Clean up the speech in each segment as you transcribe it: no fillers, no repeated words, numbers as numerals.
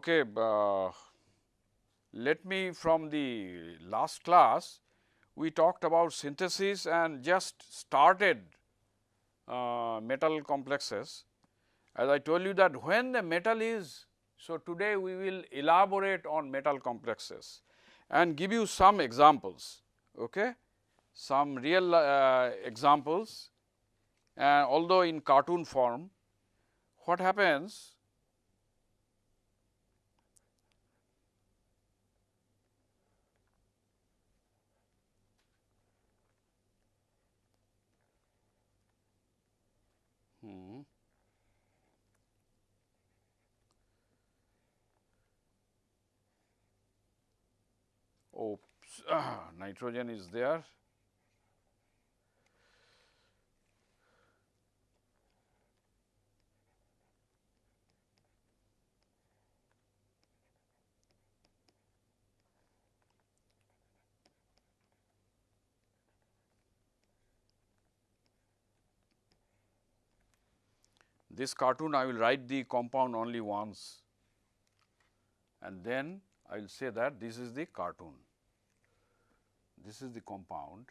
Okay, let me from the last class we talked about synthesis and just started metal complexes. As I told you that when the metal is, so today we will elaborate on metal complexes and give you some examples, okay? Some real examples, and although in cartoon form. What happens? Oops, nitrogen is there. This cartoon I will write the compound only once, and then I will say that this is the cartoon, this is the compound.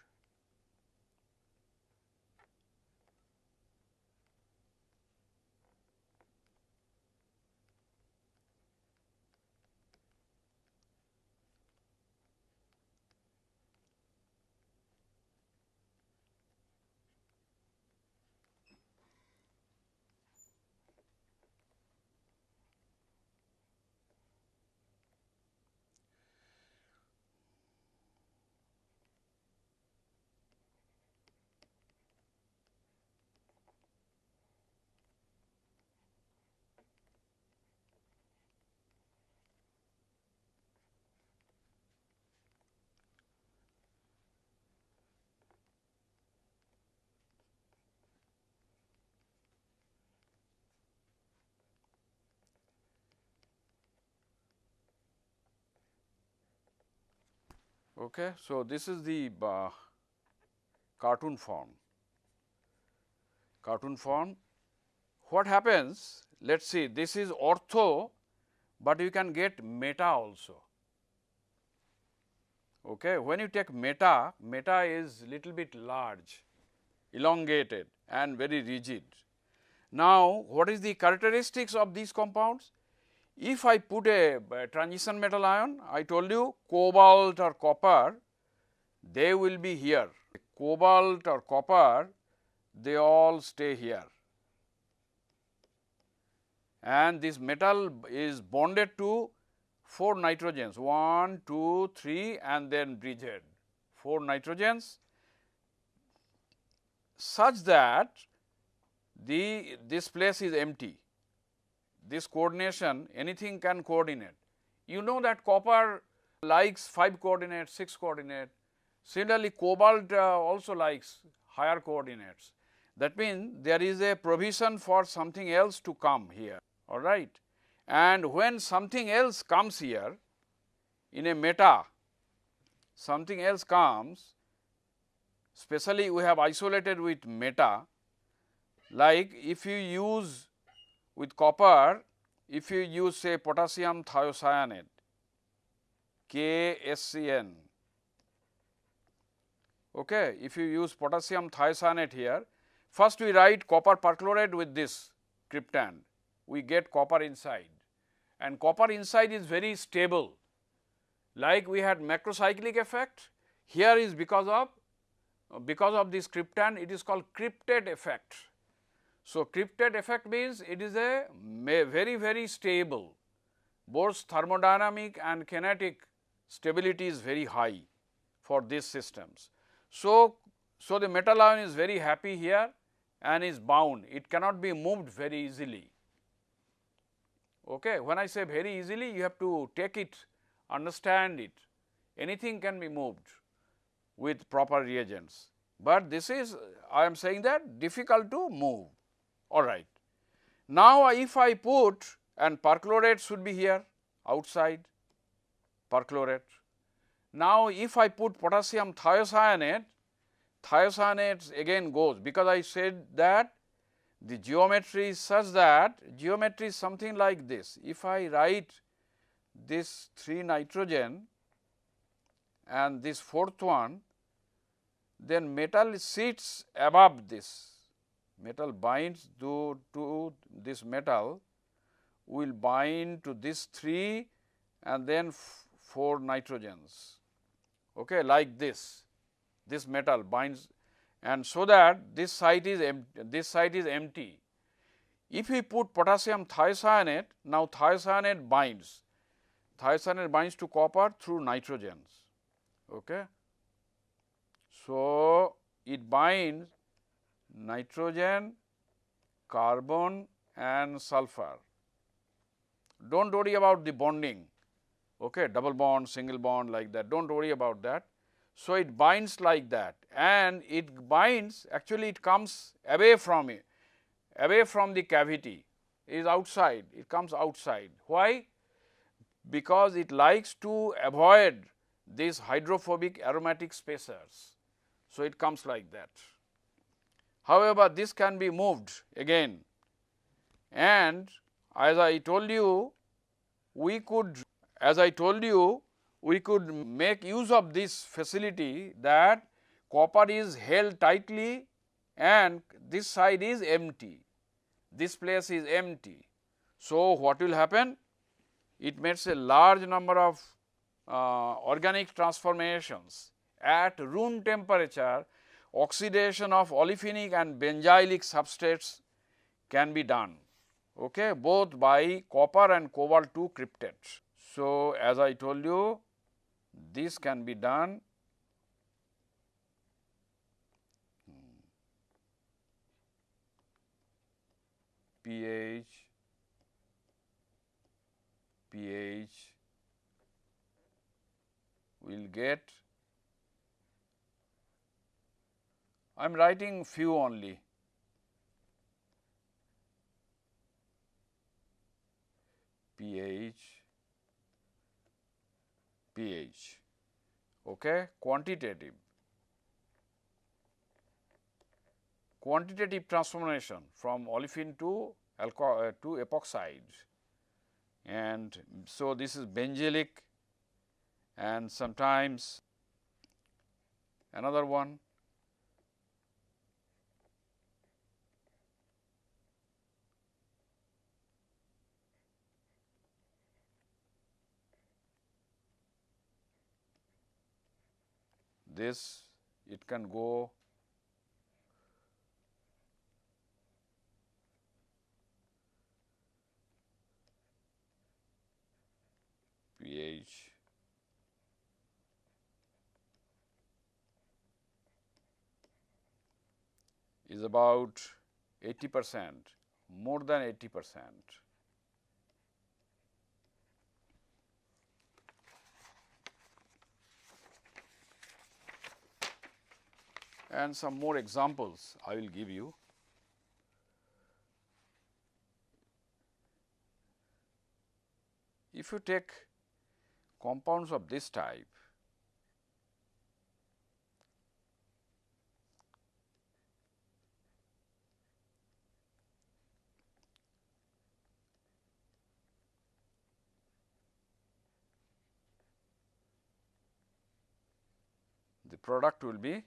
Okay. So, this is the cartoon form. Cartoon form. What happens? Let us see, this is ortho, but you can get meta also. Okay. When you take meta, meta is little bit large, elongated and very rigid. Now, what is the characteristics of these compounds? If I put a transition metal ion, I told you cobalt or copper, they will be here. Cobalt or copper, they all stay here, and this metal is bonded to 4 nitrogens, 1, 2, 3 and then bridged 4 nitrogens, such that this place is empty. This coordination, anything can coordinate. You know that copper likes 5 coordinates, 6 coordinates. Similarly, cobalt also likes higher coordinates. That means, there is a provision for something else to come here, all right. And when something else comes here in a meta, something else comes, especially we have isolated with meta, like if you use with copper, if you use say potassium thiocyanate, KSCN, okay. If you use potassium thiocyanate here, first we write copper perchlorate with this cryptan, we get copper inside, and copper inside is very stable. Like we had macrocyclic effect, here is because of this cryptan, it is called cryptid effect. So, cryptid effect means it is a very stable, both thermodynamic and kinetic stability is very high for these systems. So, the metal ion is very happy here and is bound, it cannot be moved very easily. Okay. When I say very easily, you have to take it, understand it, anything can be moved with proper reagents, but this is, I am saying that difficult to move. All right. Now, if I put, and perchlorate should be here outside, perchlorate. Now, if I put potassium thiocyanate, thiocyanate again goes, because I said that the geometry is such that geometry is something like this. If I write this 3 nitrogen and this fourth one, then metal sits above this. Metal binds to this metal, will bind to this 3 and then 4 nitrogens, okay, like this. This metal binds, and so that this side is empty. If we put potassium thiocyanate, now thiocyanate binds to copper through nitrogens. Okay. So, it binds nitrogen, carbon and sulfur. Do not worry about the bonding, okay, double bond, single bond, like that, do not worry about that. So, it binds like that, and it binds, actually it comes away from it, away from the cavity, is outside, it comes outside. Why? Because it likes to avoid these hydrophobic aromatic spacers. So, it comes like that. However, this can be moved again, and as I told you, we could make use of this facility, that copper is held tightly and this side is empty, this place is empty. So, what will happen? It makes a large number of organic transformations at room temperature. Oxidation of olefinic and benzylic substrates can be done, okay, both by copper and cobalt 2 cryptate. So, as I told you, this can be done pH will get, I am writing few only, pH, okay, quantitative transformation from olefin to epoxide, and so this is benzylic, and sometimes another one. This, it can go pH is about 80%, more than 80%. And some more examples I will give you. If you take compounds of this type, the product will be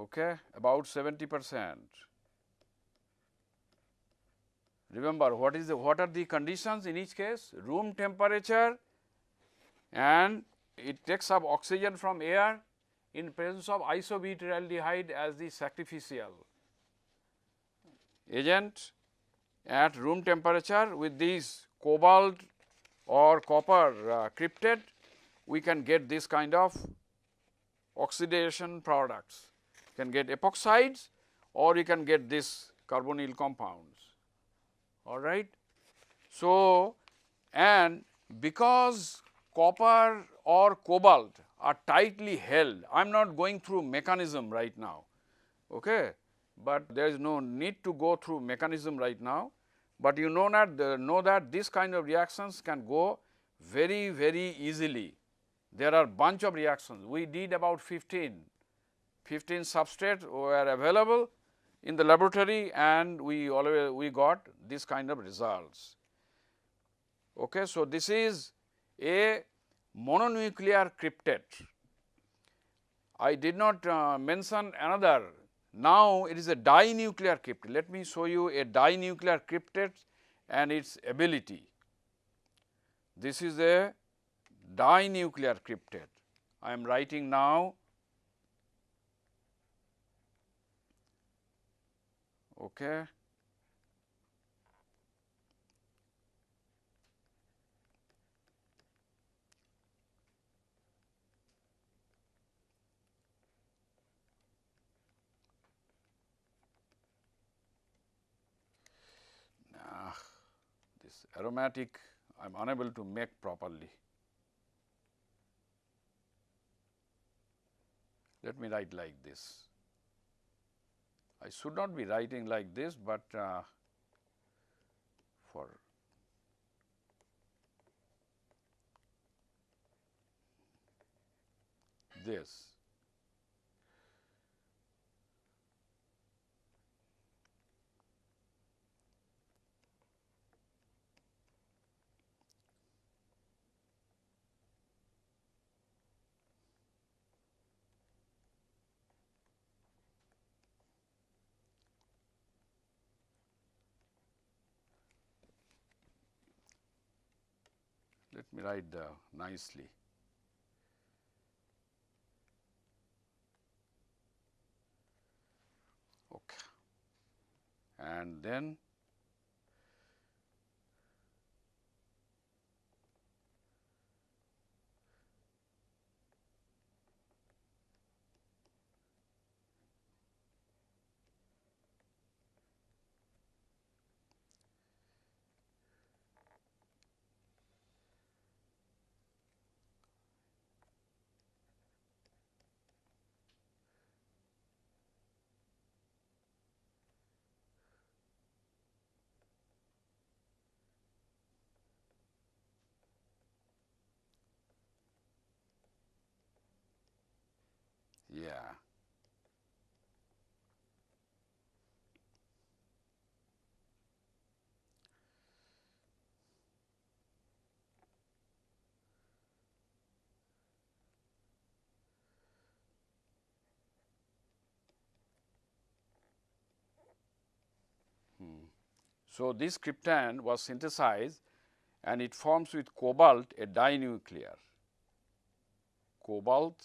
okay, about 70%. Remember, what are the conditions in each case? Room temperature, and it takes up oxygen from air in presence of isobutyraldehyde as the sacrificial agent at room temperature. With these cobalt or copper cryptate, we can get this kind of oxidation products. You can get epoxides or you can get this carbonyl compounds, all right. So, and because copper or cobalt are tightly held, I am not going through mechanism right now, okay, but there is no need to go through mechanism right now, but you know that this kind of reactions can go very easily. There are bunch of reactions. We did about 15 substrates were available in the laboratory, and we got this kind of results. Okay, so this is a mononuclear cryptate. I did not mention another. Now it is a dinuclear cryptate. Let me show you a dinuclear cryptate and its ability. This is a dinuclear cryptate. I am writing now. Okay. This aromatic I am unable to make properly. Let me write like this. I should not be writing like this, but for this. Let me write nicely. Okay. And then yeah. So, this cryptand was synthesized and it forms with cobalt a dinuclear. Cobalt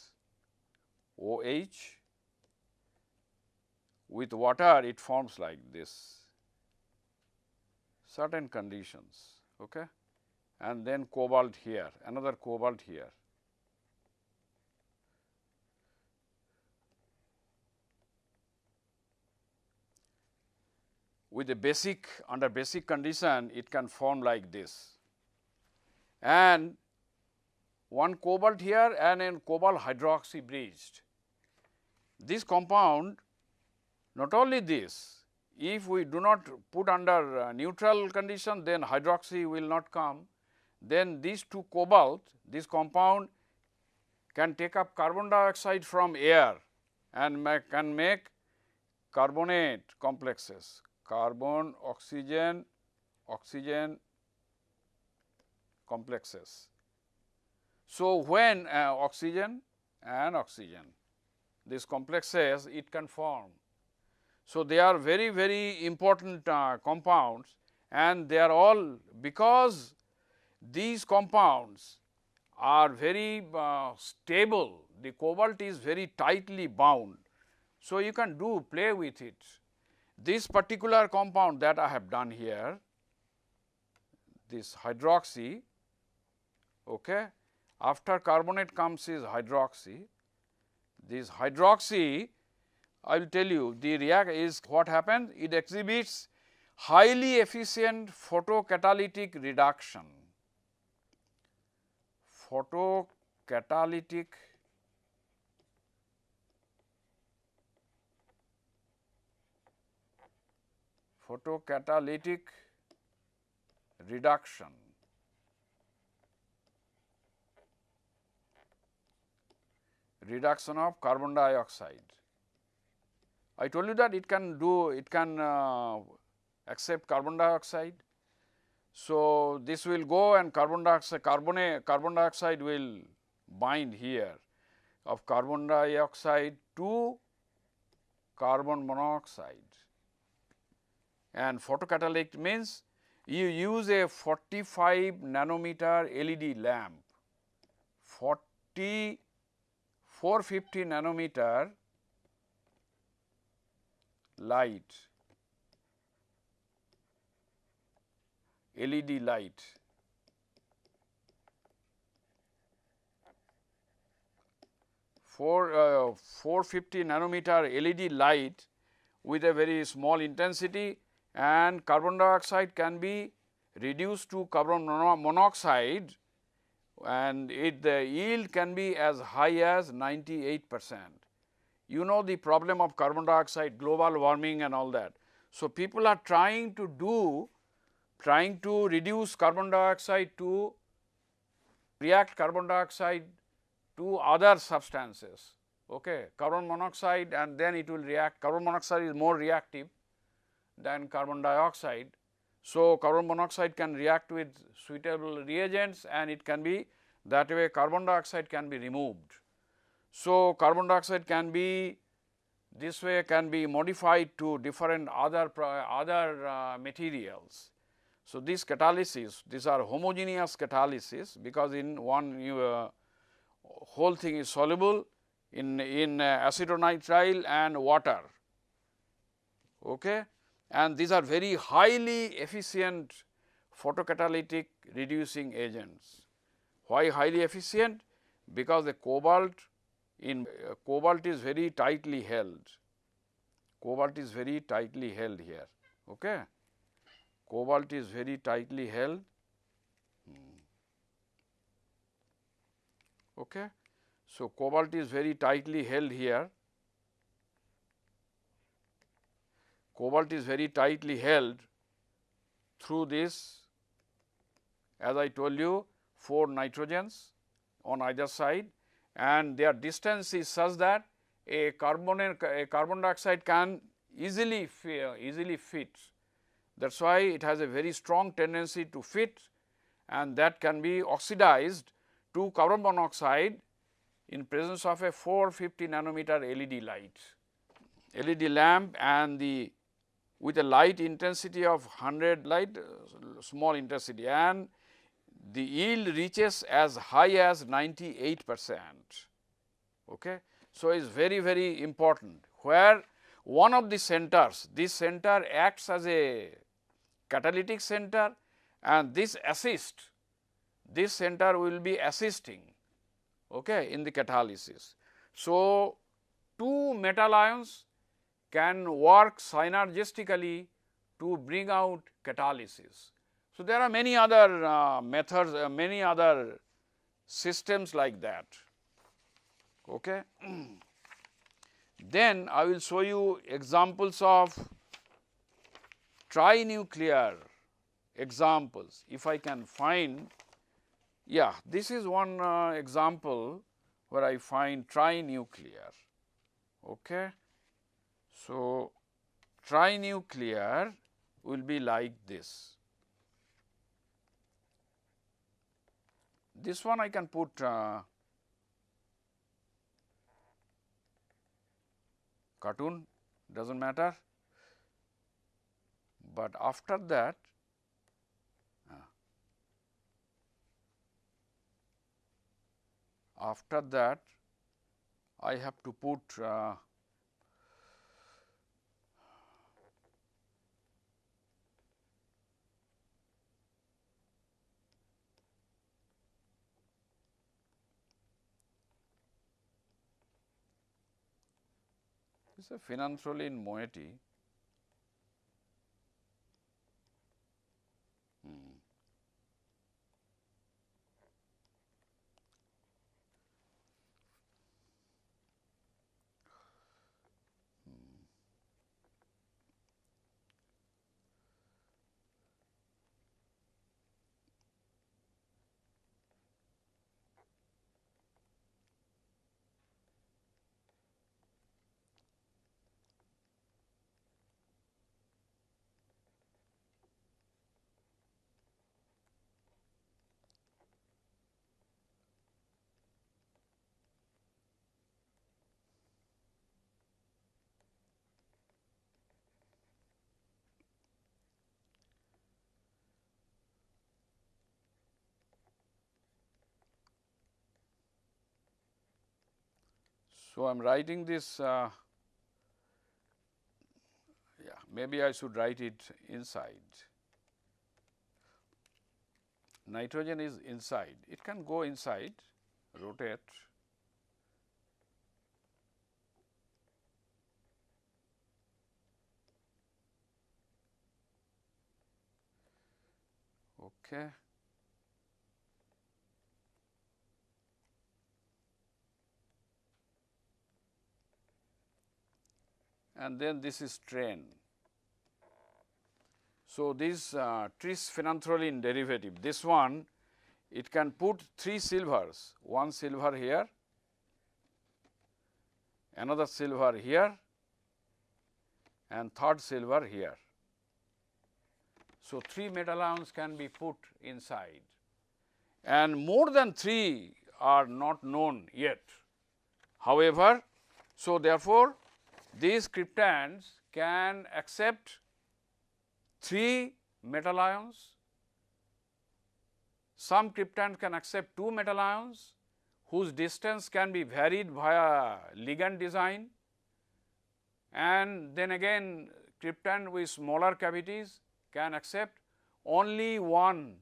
OH, with water it forms like this, certain conditions, okay? And then cobalt here, another cobalt here. With a basic, under basic condition, it can form like this. And one cobalt here and then cobalt hydroxy bridged. This compound, not only this, if we do not put under neutral condition, then hydroxy will not come. Then these two cobalt, this compound can take up carbon dioxide from air and can make carbonate complexes, carbon, oxygen, oxygen complexes. So, when oxygen and oxygen, these complexes it can form. So, they are very important compounds, and they are all, because these compounds are very stable, the cobalt is very tightly bound. So, you can play with it. This particular compound that I have done here, this hydroxy, okay, after carbonate comes is hydroxy. This hydroxy, I will tell you, the react is what happens, it exhibits highly efficient photocatalytic reduction. Photocatalytic reduction. reduction of carbon dioxide. I told you that it can accept carbon dioxide. So, this will go and carbon dioxide will bind here of carbon dioxide to carbon monoxide, and photocatalytic means you use a 45 nanometer LED lamp, 450 nanometer light, LED light, for 450 nanometer LED light with a very small intensity, and carbon dioxide can be reduced to carbon monoxide, and the yield can be as high as 98%. You know the problem of carbon dioxide, global warming and all that. So, people are trying to reduce carbon dioxide to react carbon dioxide to other substances, okay, carbon monoxide, and then it will react. Carbon monoxide is more reactive than carbon dioxide. So, carbon monoxide can react with suitable reagents, and it can be that way carbon dioxide can be removed. So, carbon dioxide can be this way can be modified to different other materials. So, this catalysis, these are homogeneous catalysis, because in one whole thing is soluble in acetonitrile and water, okay, and these are very highly efficient photocatalytic reducing agents. Why highly efficient? Because the cobalt is very tightly held. Cobalt is very tightly held here. Okay. Cobalt is very tightly held. Okay. So, cobalt is very tightly held here. Cobalt is very tightly held through this, as I told you, 4 nitrogens on either side, and their distance is such that a carbon dioxide can easily fit. That is why it has a very strong tendency to fit, and that can be oxidized to carbon monoxide in presence of a 450 nanometer LED light, LED lamp, and with a light intensity of 100 light, small intensity, and the yield reaches as high as 98%. Okay. So, it is very important, where one of the centers, this center acts as a catalytic center, and this center will be assisting, okay, in the catalysis. So, two metal ions can work synergistically to bring out catalysis. So, there are many other methods, many other systems like that. Okay. Then I will show you examples of trinuclear examples, if I can find. Yeah, this is one example where I find trinuclear. Okay. So, trinuclear will be like this. This one I can put cartoon, does not matter, but after that I have to put this is a phenanthrolene moiety. So, I am writing this, yeah, maybe I should write it inside. Nitrogen is inside, it can go inside, rotate. Okay. And then this is strain. So, this tris phenanthrolene derivative, this one it can put 3 silvers, one silver here, another silver here and third silver here. So, 3 metal ions can be put inside and more than 3 are not known yet. However, so therefore, these cryptands can accept 3 metal ions, some cryptands can accept 2 metal ions whose distance can be varied via ligand design, and then again cryptand with smaller cavities can accept only 1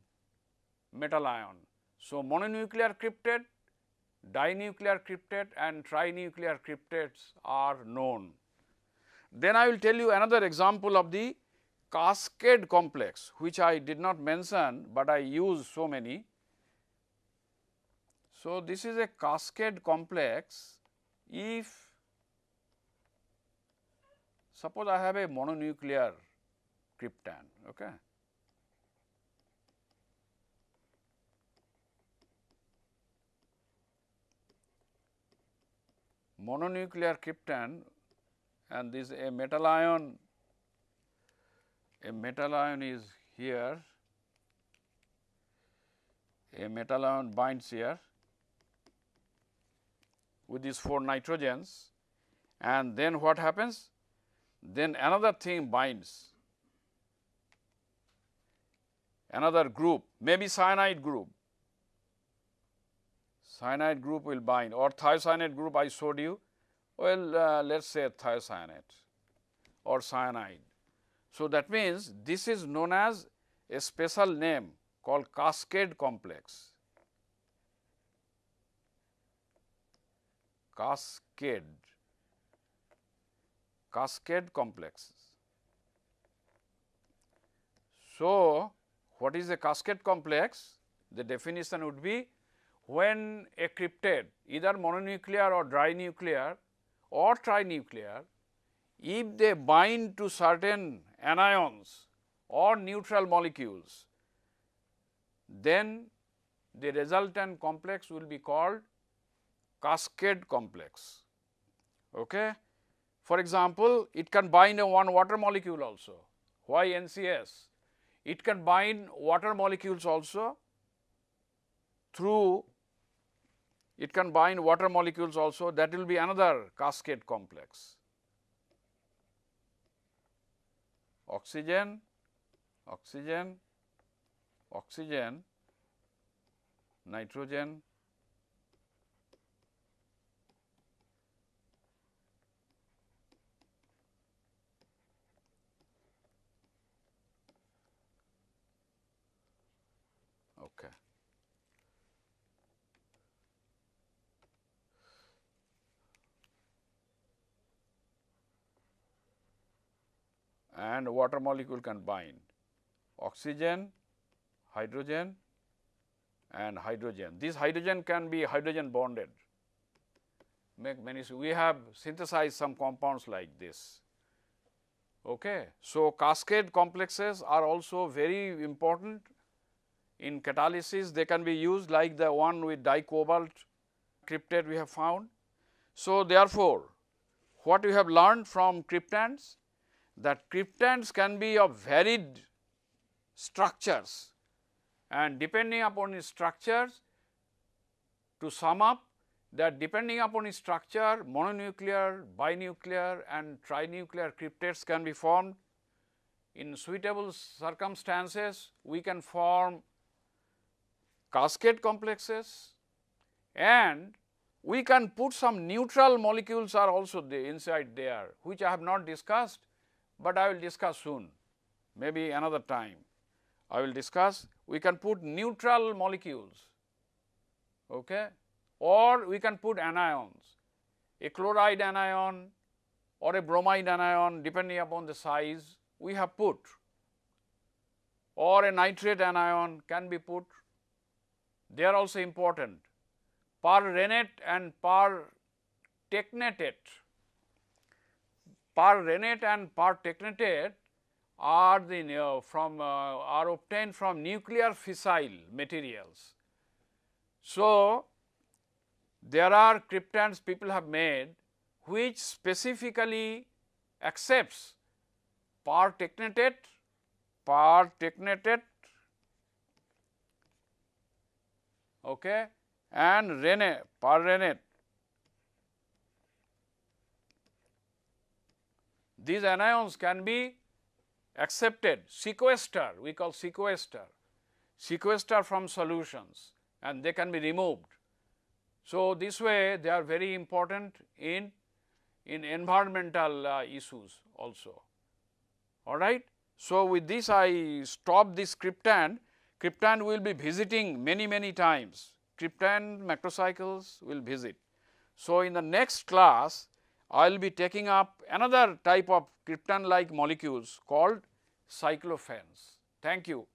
metal ion. So, mononuclear cryptid, dinuclear cryptid and trinuclear cryptids are known. Then I will tell you another example of the cascade complex, which I did not mention, but I use so many. So, this is a cascade complex if suppose I have a mononuclear cryptand. Okay. Mononuclear cryptand and this a metal ion is here, a metal ion binds here with these 4 nitrogens, and then what happens? Then another thing binds, another group, maybe cyanide group will bind, or thiocyanate group I showed you, well let us say thiocyanate or cyanide. So, that means this is known as a special name called cascade complex. Cascade complexes. So, what is a cascade complex? The definition would be when a cryptid either mononuclear or dinuclear or trinuclear, if they bind to certain anions or neutral molecules, then the resultant complex will be called cascade complex. Okay. For example, it can bind a one water molecule also. Why NCS? It can bind water molecules also through, it can bind water molecules also, that will be another cascade complex. Oxygen, oxygen, oxygen, nitrogen, okay. And water molecule can bind oxygen, hydrogen and hydrogen. This hydrogen can be hydrogen bonded. Make many, we have synthesized some compounds like this. Okay. So, cascade complexes are also very important in catalysis. They can be used like the one with dicobalt cryptid we have found. So, therefore, what we have learned from cryptands, that cryptands can be of varied structures, and depending upon its structures, to sum up, that depending upon its structure, mononuclear, binuclear and trinuclear cryptids can be formed. In suitable circumstances, we can form cascade complexes, and We can put some neutral molecules are also there inside there, which I have not discussed, but I will discuss soon, maybe another time I will discuss. We can put neutral molecules, okay, or we can put anions, a chloride anion or a bromide anion depending upon the size we have put, or a nitrate anion can be put. They are also important. Perrhenate and pertechnetate. Perrhenate and pertechnetate are the are obtained from nuclear fissile materials. So, there are cryptands people have made which specifically accepts pertechnetate, okay, and perrhenate. These anions can be accepted, sequester, we call sequester from solutions, and they can be removed. So, this way they are very important in environmental issues also, all right. So, with this I stop this cryptand. Cryptand will be visiting many times, cryptand macrocycles will visit. So, in the next class I will be taking up another type of cryptand like molecules called cyclophanes. Thank you.